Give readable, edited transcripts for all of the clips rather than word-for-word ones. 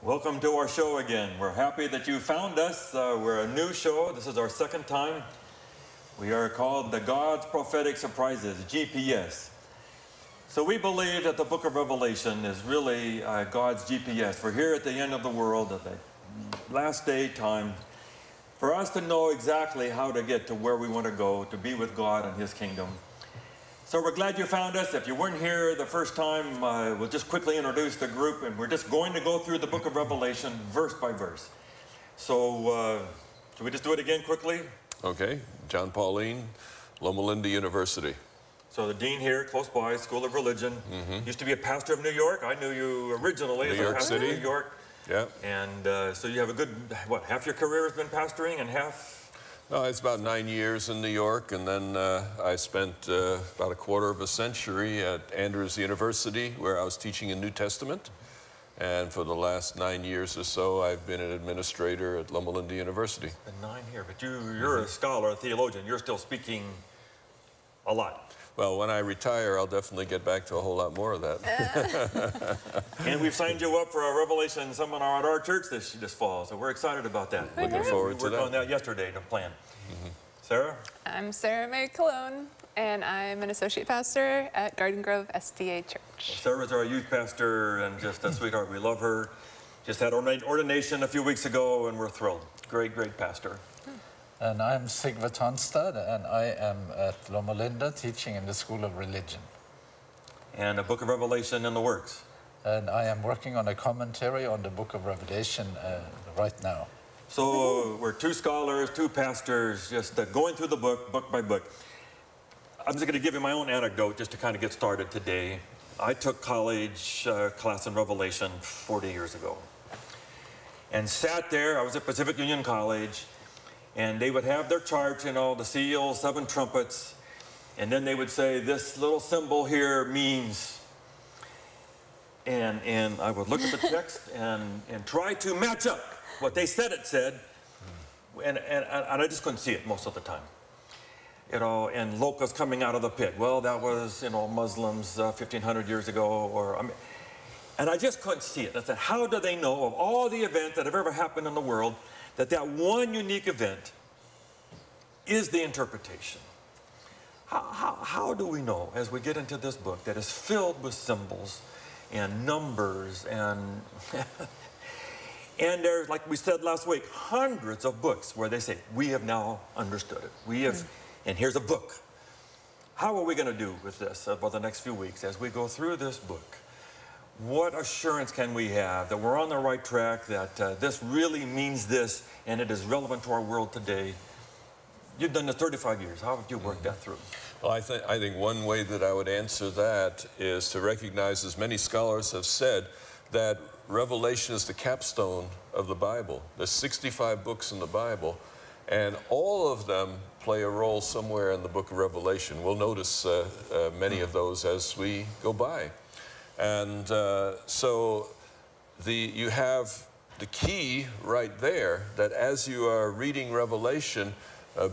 Welcome to our show again. We're happy that you found us. We're a new show. This is our second time. We are called the God's Prophetic Surprises, GPS. So we believe that the book of Revelation is really God's GPS. We're here at the end of the world, at the last day time, for us to know exactly how to get to where we want to go, to be with God and His kingdom. So we're glad you found us. If you weren't here the first time, we'll just quickly introduce the group, and we're just going to go through the book of Revelation verse by verse. So should we just do it again quickly? Okay. John Paulien, Loma Linda University. So the dean here, close by, School of Religion. Used to be a pastor of New York. I knew you originally as a pastor of New York. Yeah. And so you have a good, what, half your career has been pastoring and half? No, it's about 9 years in New York, and then I spent about a quarter of a century at Andrews University, where I was teaching in New Testament. And for the last 9 years or so, I've been an administrator at Loma Linda University. Been 9 years, but you're a scholar, a theologian. You're still speaking a lot. Well, when I retire, I'll definitely get back to a whole lot more of that. And we've signed you up for a Revelation seminar at our church this fall, so we're excited about that. Looking forward to that. We worked on that yesterday to plan. Sarah? I'm Sara-May Cologne, and I'm an associate pastor at Garden Grove SDA Church. Sarah's our youth pastor and just a sweetheart. We love her. Just had ordination a few weeks ago, and we're thrilled. Great, great pastor. And I'm Sigvi Tonstad, and I am at Loma Linda teaching in the School of Religion. And a book of Revelation in the works. And I am working on a commentary on the book of Revelation right now. So we're two scholars, two pastors, just going through the book, book by book. I'm just going to give you my own anecdote just to kind of get started today. I took college class in Revelation 40 years ago. And sat there, I was at Pacific Union College, and they would have their chart, you know, the seals, 7 trumpets, and then they would say, this little symbol here means, and I would look at the text and try to match up what they said it said, and I just couldn't see it most of the time. You know, and locusts coming out of the pit. Well, that was, you know, Muslims 1,500 years ago, or, I mean, and I just couldn't see it. I said, how do they know of all the events that have ever happened in the world that one unique event is the interpretation? How do we know, as we get into this book, that is filled with symbols and numbers and and there's, like we said last week, hundreds of books where they say, we have now understood it. We have, and here's a book. How are we going to do with this about the next few weeks as we go through this book? What assurance can we have that we're on the right track, that this really means this, and it is relevant to our world today? You've done this 35 years. How have you worked that through? Well, I think one way that I would answer that is to recognize, as many scholars have said, that Revelation is the capstone of the Bible. There's 65 books in the Bible, and all of them play a role somewhere in the book of Revelation. We'll notice many of those as we go by. And so you have the key right there, that as you are reading Revelation,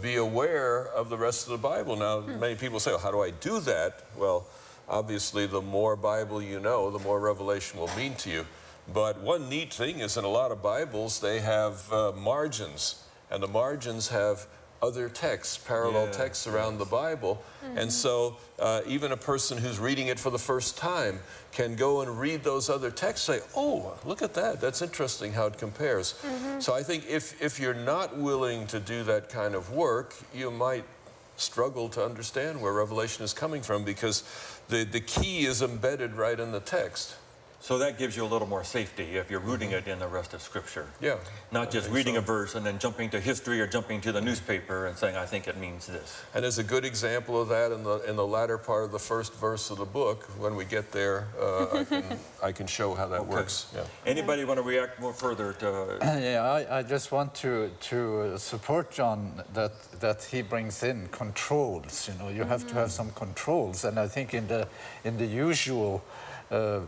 be aware of the rest of the Bible. Now, many people say, well, how do I do that? Well, obviously, the more Bible you know, the more Revelation will mean to you. But one neat thing is, in a lot of Bibles, they have margins, and the margins have other texts, parallel texts around the Bible. And so even a person who's reading it for the first time can go and read those other texts and say, oh, look at that. That's interesting how it compares. So I think if you're not willing to do that kind of work, you might struggle to understand where Revelation is coming from, because the key is embedded right in the text. So that gives you a little more safety if you're rooting it in the rest of Scripture. Yeah. Not just reading a verse and then jumping to history or jumping to the newspaper and saying, I think it means this. And there's a good example of that in the latter part of the first verse of the book. When we get there, I can show how that works. Yeah. Anybody want to react more further to... Yeah, I just want to support John that he brings in controls. You know, you have to have some controls, and I think in the usual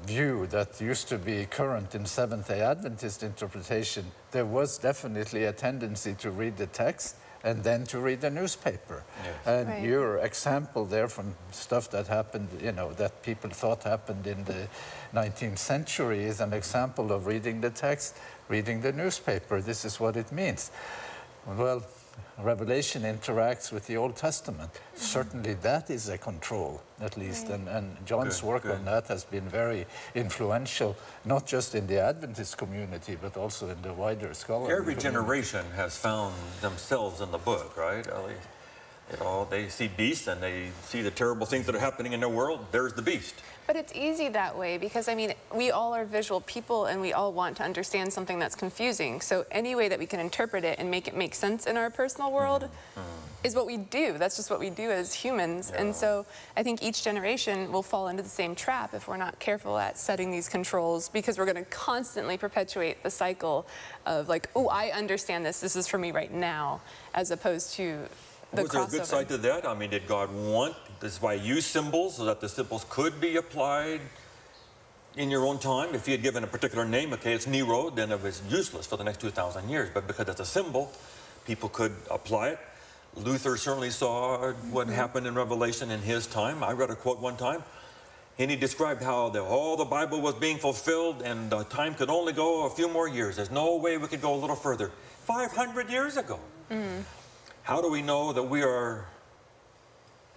view that used to be current in Seventh-day Adventist interpretation, there was definitely a tendency to read the text and then to read the newspaper. And Right. your example there from stuff that happened, that people thought happened in the 19th century is an example of reading the text, reading the newspaper. This is what it means. Well, Revelation interacts with the Old Testament. Certainly that is a control, at least, and John's work on that has been very influential, not just in the Adventist community, but also in the wider scholarly Every community. generation has found themselves in the book, right? They see beasts and they see the terrible things that are happening in their world. There's the beast. But it's easy that way because, I mean, we all are visual people and we all want to understand something that's confusing. So any way that we can interpret it and make it make sense in our personal world is what we do. That's just what we do as humans. Yeah. And so I think each generation will fall into the same trap if we're not careful at setting these controls, because we're going to constantly perpetuate the cycle of like, oh, I understand this. This is for me right now, as opposed to the Was there a crossover. good side to that? I mean, did God want, this is why use symbols, so that the symbols could be applied in your own time? If he had given a particular name, okay, it's Nero, then it was useless for the next 2,000 years. But because it's a symbol, people could apply it. Luther certainly saw what happened in Revelation in his time. I read a quote one time, and he described how all the Bible was being fulfilled, and the time could only go a few more years. There's no way we could go a little further. 500 years ago. How do we know that we are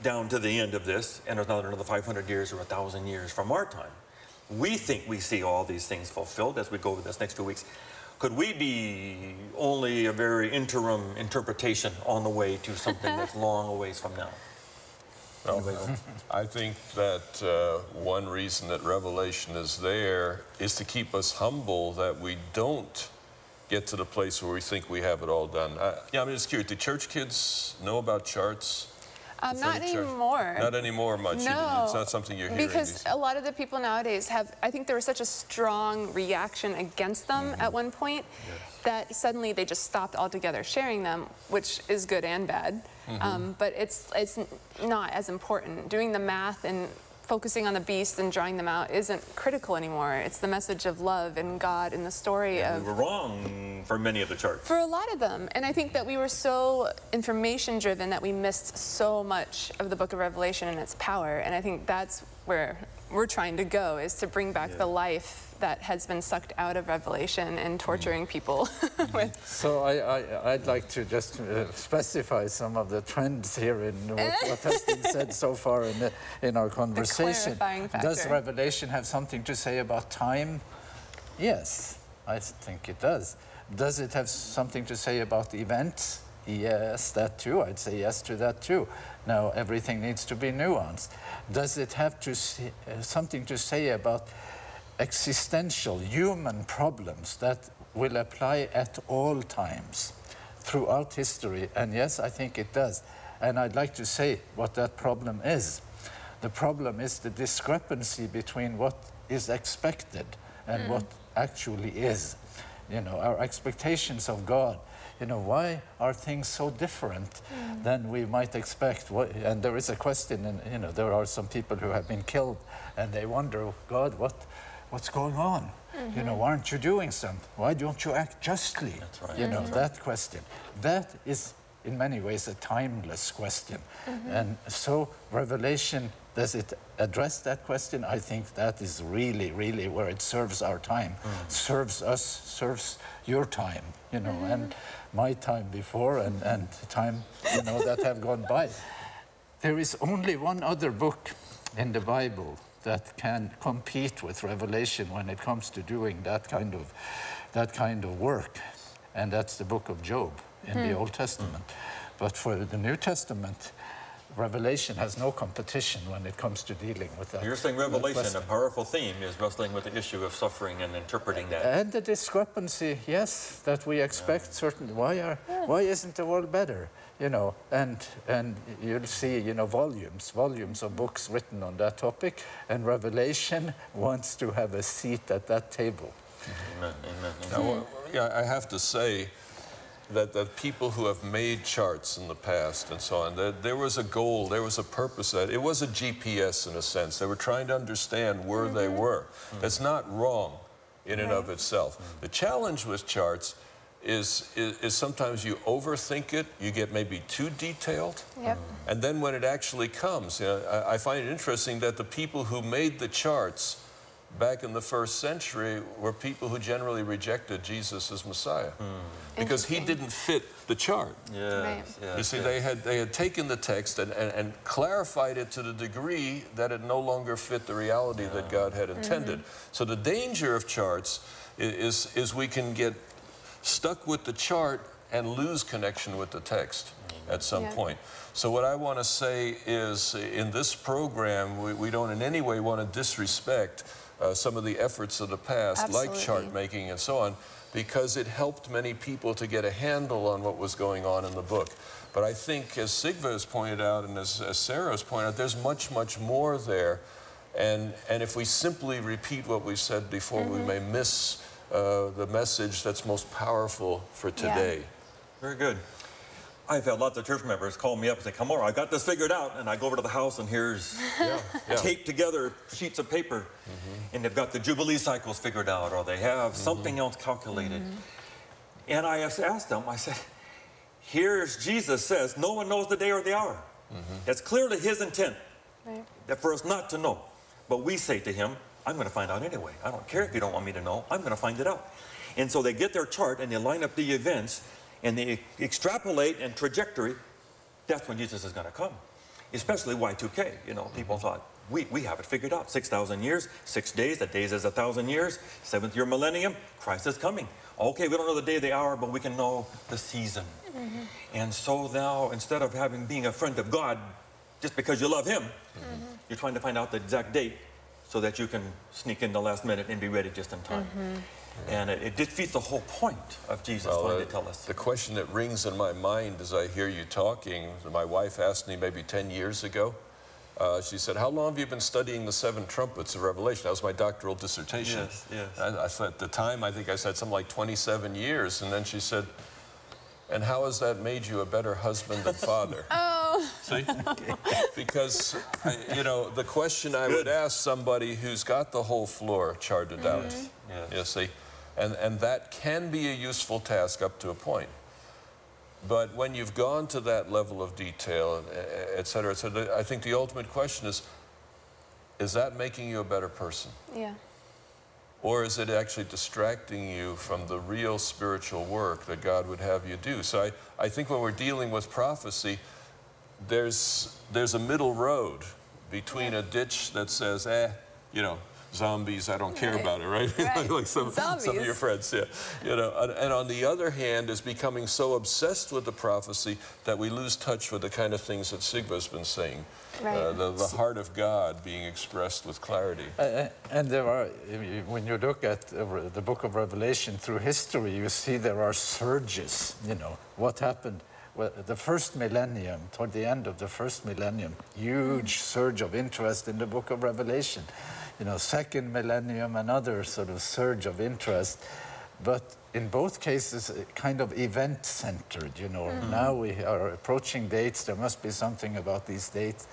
down to the end of this and there's not another 500 years or 1,000 years from our time? We think we see all these things fulfilled as we go over this next 2 weeks. Could we be only a very interim interpretation on the way to something that's long a ways from now? Well, I think that one reason that Revelation is there is to keep us humble, that we don't get to the place where we think we have it all done. I'm just curious, do church kids know about charts? Not anymore. Not anymore much. No. It's not something you're hearing. Because a lot of the people nowadays have, I think there was such a strong reaction against them at one point that suddenly they just stopped altogether sharing them, which is good and bad. But it's not as important. Doing the math and focusing on the beast and drawing them out isn't critical anymore. It's the message of love and God and the story of... We were wrong for many of the charts. For a lot of them. And I think that we were so information driven that we missed so much of the book of Revelation and its power. And I think that's where we're trying to go, is to bring back the life that has been sucked out of Revelation and torturing people with. So I'd like to just specify some of the trends here in what has been said so far in our conversation. clarifying factor. Does Revelation have something to say about time? Yes, I think it does. Does it have something to say about events? Yes, that too. I'd say yes to that too. Now, everything needs to be nuanced. Does it have to something to say about existential human problems that will apply at all times throughout history? And yes, I think it does. And I'd like to say what that problem is. The problem is the discrepancy between what is expected and what actually is. Our expectations of God. Why are things so different than we might expect? And there is a question, and there are some people who have been killed, and they wonder, God, what's going on? Why aren't you doing something? Why don't you act justly? That's right. That question. That is, in many ways, a timeless question. And so Revelation, does it address that question? I think that is really, really where it serves our time, serves us, serves your time, and my time before and time, that have gone by. There is only one other book in the Bible that can compete with Revelation when it comes to doing that kind of work, and that's the book of Job in the Old Testament. But for the New Testament, Revelation has no competition when it comes to dealing with that. You're saying Revelation, a powerful theme, is wrestling with the issue of suffering and interpreting that. And the discrepancy, yes, that we expect certain. Why isn't the world better? And you'll see, volumes of books written on that topic, and Revelation wants to have a seat at that table. Amen, amen, amen. Now, I have to say that people who have made charts in the past and so on, there was a goal, there was a purpose. That it was a GPS in a sense. They were trying to understand where they were. That's not wrong in and of itself. The challenge with charts is sometimes you overthink it, you get maybe too detailed. Yep. And then when it actually comes, you know, I find it interesting that the people who made the charts back in the first century were people who generally rejected Jesus as Messiah. Because he didn't fit the chart. Yes, Right. yes, You see, yes. they had taken the text and clarified it to the degree that it no longer fit the reality that God had intended. So the danger of charts is we can get stuck with the chart and lose connection with the text at some point. So what I want to say is, in this program, we don't in any way want to disrespect some of the efforts of the past, like chart making and so on, because it helped many people to get a handle on what was going on in the book. But I think, as Sigvi has pointed out, and as Sara has pointed out, there's much, much more there. And if we simply repeat what we said before, we may miss the message that's most powerful for today. Very good. I've had lots of church members call me up and say, come over, I got this figured out. And I go over to the house and here's taped together sheets of paper. And they've got the Jubilee cycles figured out, or they have something else calculated. And I asked them, I said, here's Jesus says, no one knows the day or the hour. That's clearly his intent, that for us not to know. But we say to him, I'm going to find out anyway. I don't care if you don't want me to know. I'm going to find it out. And so they get their chart and they line up the events and they extrapolate and trajectory. That's when Jesus is going to come. Especially Y2K. You know, people thought, we have it figured out. 6,000 years, 6 days, that days is 1,000 years, 7th year millennium, Christ is coming. Okay, we don't know the day, the hour, but we can know the season. And so now, instead of being a friend of God, just because you love him, you're trying to find out the exact date so that you can sneak in the last minute and be ready just in time. And it defeats the whole point of Jesus trying to tell us. The question that rings in my mind as I hear you talking, my wife asked me maybe 10 years ago, she said, how long have you been studying the 7 trumpets of Revelation? That was my doctoral dissertation. Yes, yes. I said, at the time, I think I said something like 27 years. And then she said, and how has that made you a better husband and father? See? Because, you know, the question I would ask somebody who's got the whole floor charted out, you see, and that can be a useful task up to a point. But when you've gone to that level of detail, et cetera, I think the ultimate question is that making you a better person? Yeah. Or is it actually distracting you from the real spiritual work that God would have you do? So I think when we're dealing with prophecy, there's a middle road between a ditch that says, you know, zombies, I don't care about it, right? Like some of your friends, you know. And on the other hand, is becoming so obsessed with the prophecy that we lose touch with the kind of things that Sigvi's been saying. The heart of God being expressed with clarity. And there are, when you look at the book of Revelation through history, you see there are surges, you know, what happened. Well, the first millennium, toward the end of the first millennium, huge surge of interest in the book of Revelation. You know, second millennium, another sort of surge of interest. But in both cases, kind of event-centered, you know. Now we are approaching dates. There must be something about these dates.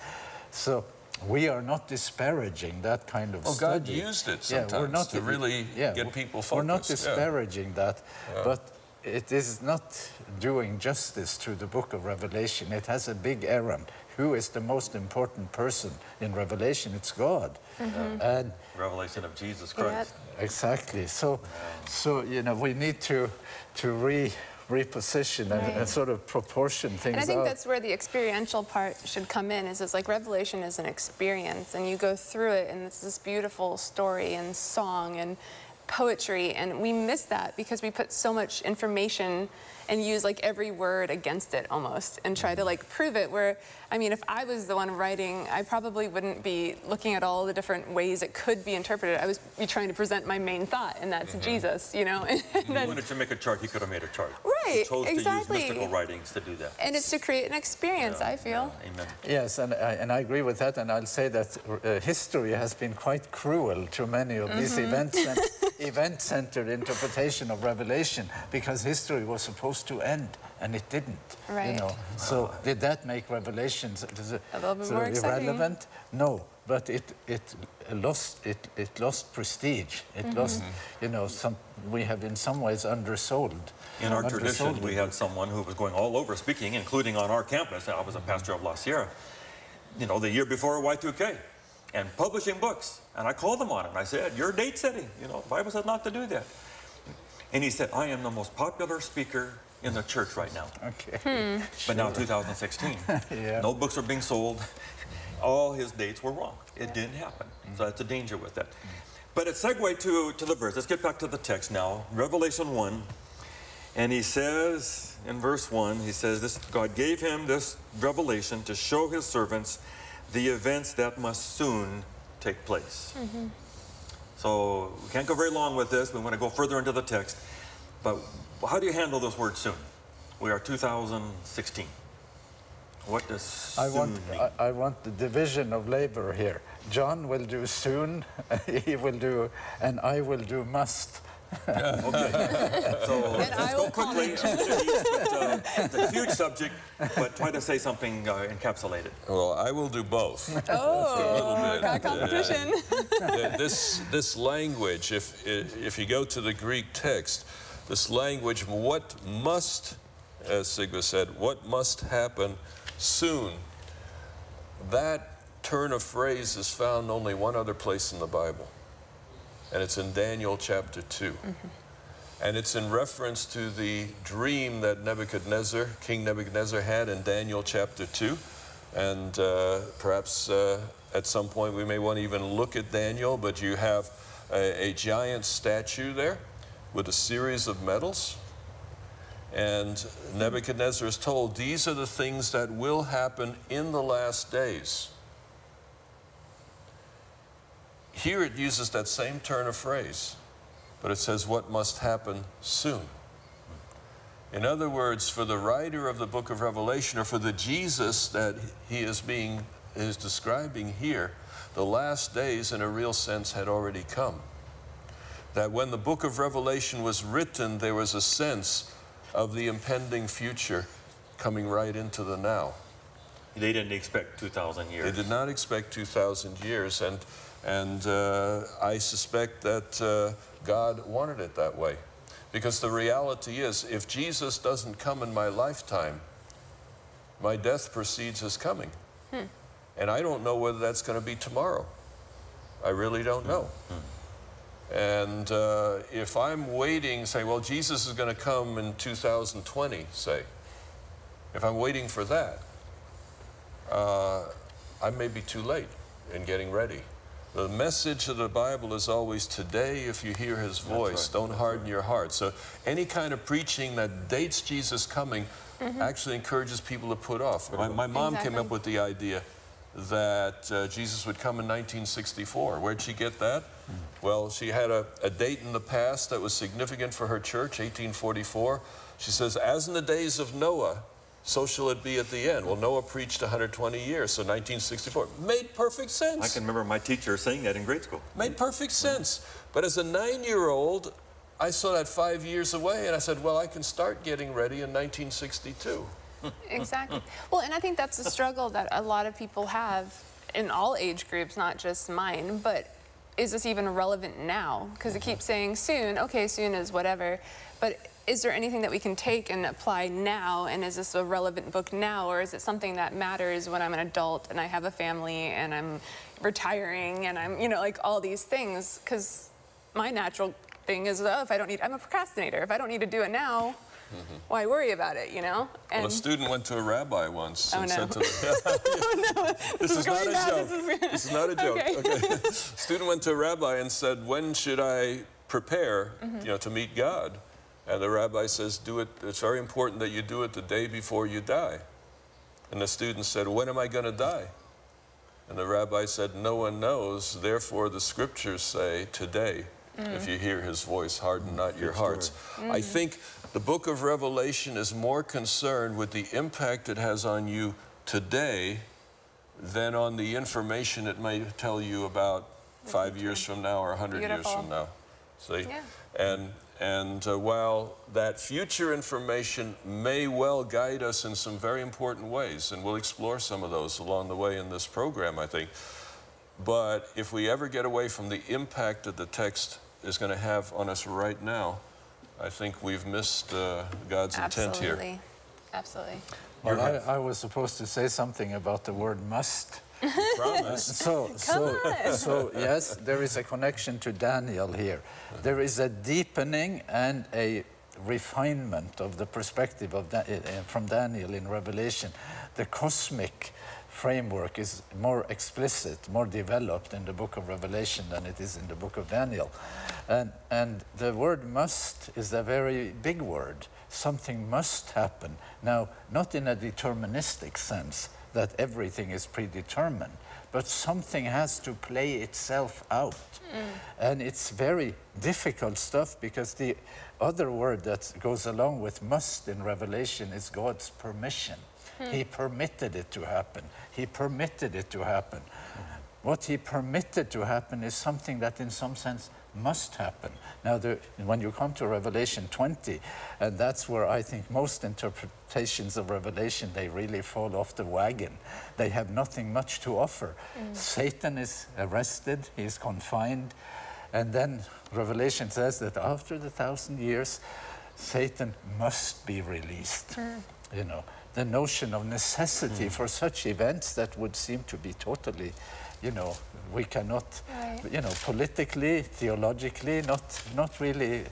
So we are not disparaging that kind of study. God used it sometimes to really get people focused. We're not disparaging that, but it is not doing justice to the book of Revelation. It has a big errand. Who is the most important person in Revelation? It's God. And Revelation of Jesus Christ. Exactly. So you know, we need to reposition and sort of proportion things And I think out. that's where the experiential part should come in, is it's like Revelation is an experience, and you go through it, and it's this beautiful story and song and poetry, and we miss that because we put so much information and use like every word against it almost and try to like prove it, where, I mean, if I was the one writing, I probably wouldn't be looking at all the different ways it could be interpreted. I was trying to present my main thought, and that's Jesus, you know. And If he wanted to make a chart, he could have made a chart. Right, He chose exactly. to use mystical writings to do that. And it's to create an experience, I feel. Amen. Yes, and I agree with that, and I'll say that history has been quite cruel to many of these events. event-centered interpretation of Revelation, because history was supposed to end, and it didn't. Right. You know. So did that make Revelations a little bit more exciting? irrelevant? No, but it lost prestige. It lost, you know, we have in some ways undersold. In our tradition, we had someone who was going all over speaking, including on our campus. I was a pastor of La Sierra, you know, the year before Y2K, and publishing books. And I called them on it. And I said, "You're date setting. You know, the Bible says not to do that." And he said, "I am the most popular speaker in the church right now." Okay. But now 2016, Yeah. no books are being sold. All his dates were wrong. It didn't happen. So that's a danger with that. But it segued to the verse. Let's get back to the text now. Revelation 1. And he says, in verse 1, he says, God gave him this revelation to show his servants the events that must soon take place. So we can't go very long with this. We want to go further into the text. But how do you handle this word soon? We are 2016. What does soon mean? I want the division of labor here. John will do soon, he will do, and I will do must. Okay. So let's go quickly. It's a huge subject, but try to say something encapsulated. Well, I will do both. Oh, got competition. This language, if you go to the Greek text, this language, what must, as Sigvi said, what must happen soon, that turn of phrase is found only one other place in the Bible. And it's in Daniel chapter 2. And it's in reference to the dream that King Nebuchadnezzar had in Daniel chapter 2. And perhaps at some point we may want to even look at Daniel, but you have a giant statue there with a series of medals. And Nebuchadnezzar is told, these are the things that will happen in the last days. Here it uses that same turn of phrase, but it says what must happen soon. In other words, for the writer of the book of Revelation, or for the Jesus that he is describing here, the last days in a real sense had already come. That when the book of Revelation was written, there was a sense of the impending future coming right into the now. They didn't expect 2,000 years. They did not expect 2,000 years, and I suspect that God wanted it that way. Because the reality is, if Jesus doesn't come in my lifetime, my death precedes his coming. And I don't know whether that's going to be tomorrow. I really don't know. And if I'm waiting, say, well, Jesus is going to come in 2020, say. If I'm waiting for that, I may be too late in getting ready. The message of the Bible is always, today, if you hear his voice, don't harden your heart. So any kind of preaching that dates Jesus coming actually encourages people to put off. My mom came up with the idea that Jesus would come in 1964. Where'd she get that? Well, she had a date in the past that was significant for her church, 1844. She says, as in the days of Noah, so shall it be at the end. Well, Noah preached 120 years, so 1964. Made perfect sense. I can remember my teacher saying that in grade school. Made perfect sense. But as a 9-year-old, I saw that 5 years away, and I said, well, I can start getting ready in 1962. Exactly. Well, and I think that's the struggle that a lot of people have in all age groups, not just mine, but is this even relevant now? Because it keeps saying soon. Okay, soon is whatever. But is there anything that we can take and apply now? And is this a relevant book now? Or is it something that matters when I'm an adult and I have a family and I'm retiring and I'm, you know, like all these things? Because my natural thing is, oh, if I don't need, I'm a procrastinator. If I don't need to do it now, why worry about it, you know? And well, a student went to a rabbi once and said to them, oh, no. This is not a joke. This is not a joke. Okay. Student went to a rabbi and said, when should I prepare, you know, to meet God? And the rabbi says, do it, it's very important that you do it the day before you die. And the student said, when am I going to die? And the rabbi said, no one knows, therefore the scriptures say, today, if you hear his voice, harden not your hearts. I think the book of Revelation is more concerned with the impact it has on you today than on the information it may tell you about 5 years from now or 100 years from now. See? Yeah. And while that future information may well guide us in some very important ways, and we'll explore some of those along the way in this program, I think, but if we ever get away from the impact that the text is going to have on us right now, I think we've missed God's intent here. Absolutely. Absolutely. Well, I was supposed to say something about the word must. Promise. So yes, there is a connection to Daniel here. There is a deepening and a refinement of the perspective of from Daniel in Revelation. The cosmic framework is more explicit, more developed in the book of Revelation than it is in the book of Daniel. And the word must is a very big word. Something must happen. Now, not in a deterministic sense, that everything is predetermined, but something has to play itself out. And it's very difficult stuff, because the other word that goes along with must in Revelation is God's permission. He permitted it to happen. He permitted it to happen. What he permitted to happen is something that in some sense must happen. Now, when you come to Revelation 20, and that's where I think most interpretations of Revelation, they really fall off the wagon. They have nothing much to offer. Satan is arrested, he is confined, and then Revelation says that after the 1,000 years, Satan must be released. You know, the notion of necessity for such events that would seem to be totally, you know, we cannot, you know, politically, theologically, not really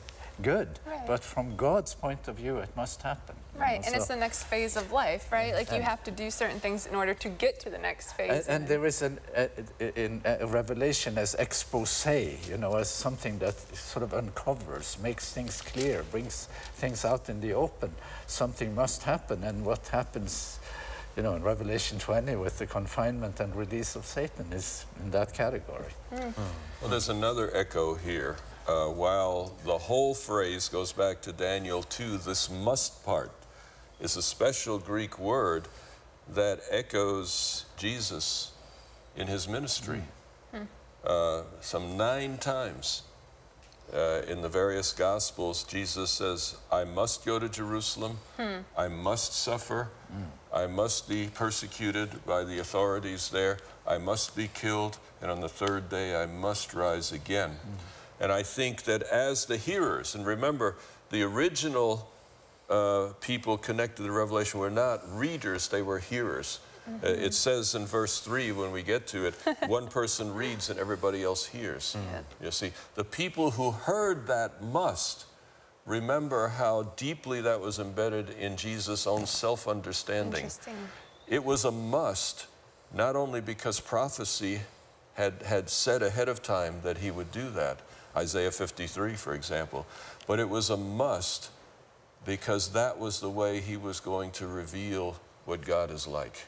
good. But from God's point of view, it must happen. Right, and it's the next phase of life, right? Like, you have to do certain things in order to get to the next phase. And there is a revelation as expose, you know, as something that sort of uncovers, makes things clear, brings things out in the open. Something must happen, and what happens, you know, in Revelation 20 with the confinement and release of Satan is in that category. Well, there's another echo here. While the whole phrase goes back to Daniel 2, this must part is a special Greek word that echoes Jesus in his ministry. Some 9 times in the various Gospels, Jesus says, I must go to Jerusalem, I must suffer, I must be persecuted by the authorities there, I must be killed, and on the 3rd day I must rise again. And I think that as the hearers, and remember, the original people connected to the Revelation were not readers, they were hearers. It says in verse 3, when we get to it, one person reads and everybody else hears. You see, the people who heard that must remember how deeply that was embedded in Jesus' own self-understanding. It was a must, not only because prophecy had said ahead of time that he would do that, Isaiah 53, for example, but it was a must because that was the way he was going to reveal what God is like.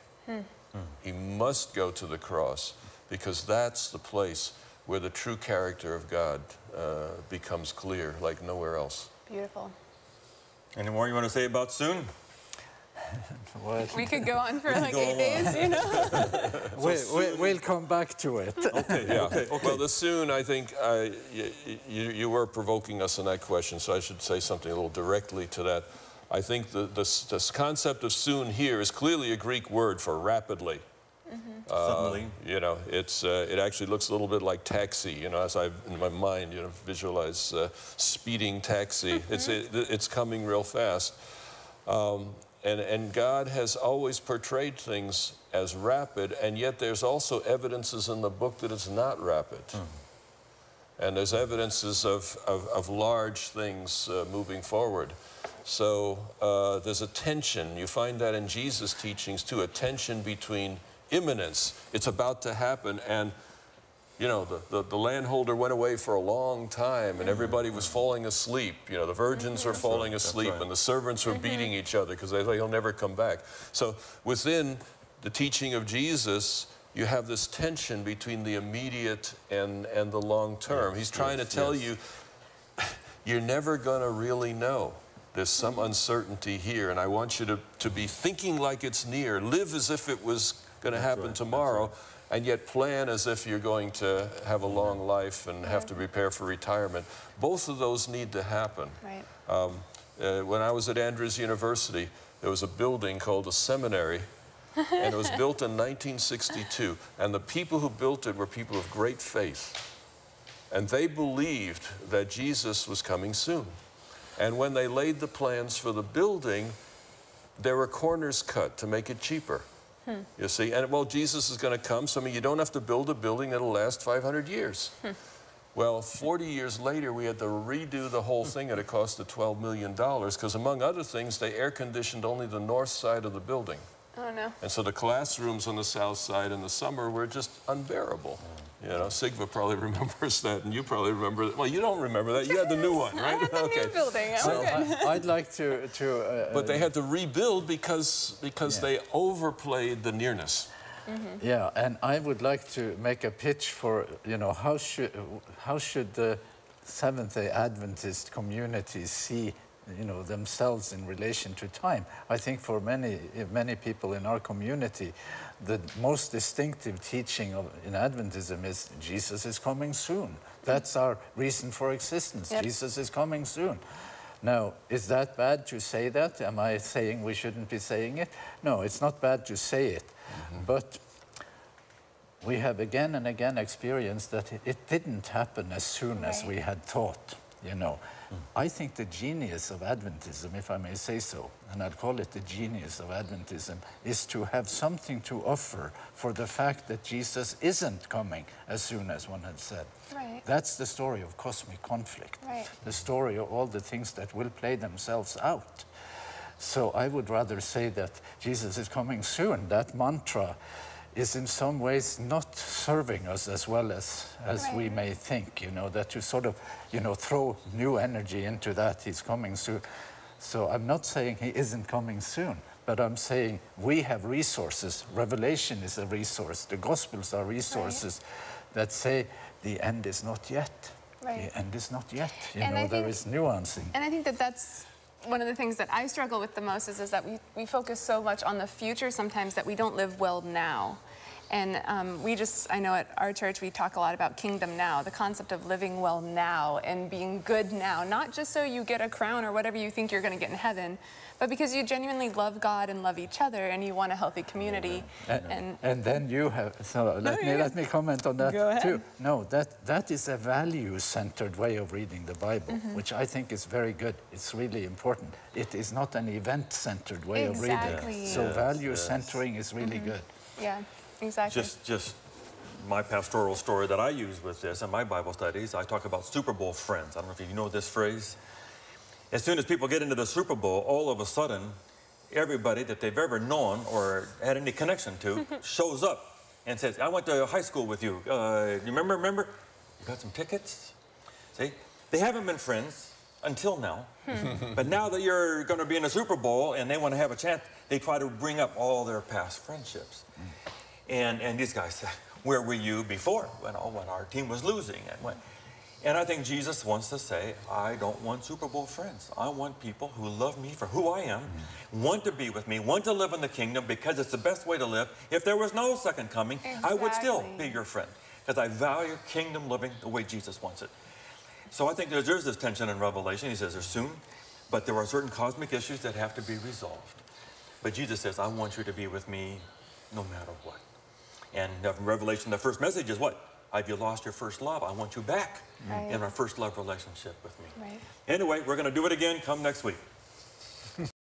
He must go to the cross because that's the place where the true character of God becomes clear like nowhere else. Beautiful. Any more you want to say about soon? We could go on for like 8 days, you know? We'll come back to it. Okay, Yeah. okay. Well, the soon, I think you were provoking us in that question, so I should say something a little directly to that. I think this concept of soon here is clearly a Greek word for rapidly. Suddenly. You know, it actually looks a little bit like taxi, you know, as I, in my mind, you know, visualize speeding taxi. It's coming real fast. And God has always portrayed things as rapid, and yet there's also evidences in the book that it's not rapid. And there's evidences of large things moving forward. So there's a tension. You find that in Jesus' teachings too, a tension between imminence, it's about to happen, and you know, the landholder went away for a long time and everybody was falling asleep. You know, the virgins were falling asleep and the servants were beating each other because they thought he'll never come back. So within the teaching of Jesus, you have this tension between the immediate and the long term. He's trying to tell you, you're never going to really know. There's some uncertainty here, and I want you to be thinking like it's near. Live as if it was going to happen tomorrow. and yet plan as if you're going to have a long life and have to prepare for retirement. Both of those need to happen. Right. When I was at Andrews University, there was a building called a seminary, and it was built in 1962. And the people who built it were people of great faith. And they believed that Jesus was coming soon. And when they laid the plans for the building, there were corners cut to make it cheaper. You see, and well, Jesus is going to come, so I mean, you don't have to build a building that'll last 500 years. Well, 40 years later, we had to redo the whole thing at a cost of $12 million, because among other things, they air-conditioned only the north side of the building. Oh, no. And so the classrooms on the south side in the summer were just unbearable. You know, Sigvi probably remembers that, and you probably remember that. Well, you don't remember that. You had the new one, right? I had the new building. So, I'd like to but they had to rebuild because they overplayed the nearness. Yeah, and I would like to make a pitch for, you know, how should the Seventh-day Adventist community see, you know, themselves in relation to time. I think for many people in our community, the most distinctive teaching in Adventism is Jesus is coming soon. That's our reason for existence. Yep. Jesus is coming soon. Now, is that bad to say that? Am I saying we shouldn't be saying it? No, it's not bad to say it. But we have again and again experienced that it didn't happen as soon as we had thought, you know. I think the genius of Adventism, if I may say so, and I'd call it the genius of Adventism, is to have something to offer for the fact that Jesus isn't coming as soon as one had said. Right. That's the story of cosmic conflict, right. The story of all the things that will play themselves out. So I would rather say that Jesus is coming soon. That mantra is in some ways not serving us as well as we may think, you know, that to sort of, you know, throw new energy into that, he's coming soon. So I'm not saying he isn't coming soon, but I'm saying we have resources. Revelation is a resource. The Gospels are resources that say the end is not yet. The end is not yet. You know, there is nuancing. And I think that that's one of the things that I struggle with the most is that we focus so much on the future sometimes that we don't live well now. And I know at our church we talk a lot about kingdom now, the concept of living well now and being good now, not just so you get a crown or whatever you think you're going to get in heaven, but because you genuinely love God and love each other and you want a healthy community. And then you have, so let me comment on that too. No, that is a value-centered way of reading the Bible, which I think is very good. It's really important. It is not an event-centered way of reading. So value-centering is really good. Yeah. Exactly. Just my pastoral story that I use with this in my Bible studies, I talk about Super Bowl friends. I don't know if you know this phrase. As soon as people get into the Super Bowl, all of a sudden, everybody that they've ever known or had any connection to shows up and says, I went to high school with you. You remember? You got some tickets? See? They haven't been friends until now. But now that you're going to be in a Super Bowl and they want to have a chance, they try to bring up all their past friendships. And these guys said, where were you before when our team was losing? And I think Jesus wants to say, I don't want Super Bowl friends. I want people who love me for who I am, want to be with me, want to live in the kingdom because it's the best way to live. If there was no second coming, I would still be your friend because I value kingdom living the way Jesus wants it. So I think there's this tension in Revelation. He says there's soon, but there are certain cosmic issues that have to be resolved. But Jesus says, I want you to be with me no matter what. And in Revelation, the first message is what? Have you lost your first love? I want you back in our first love relationship with me. Anyway, we're going to do it again. Come next week.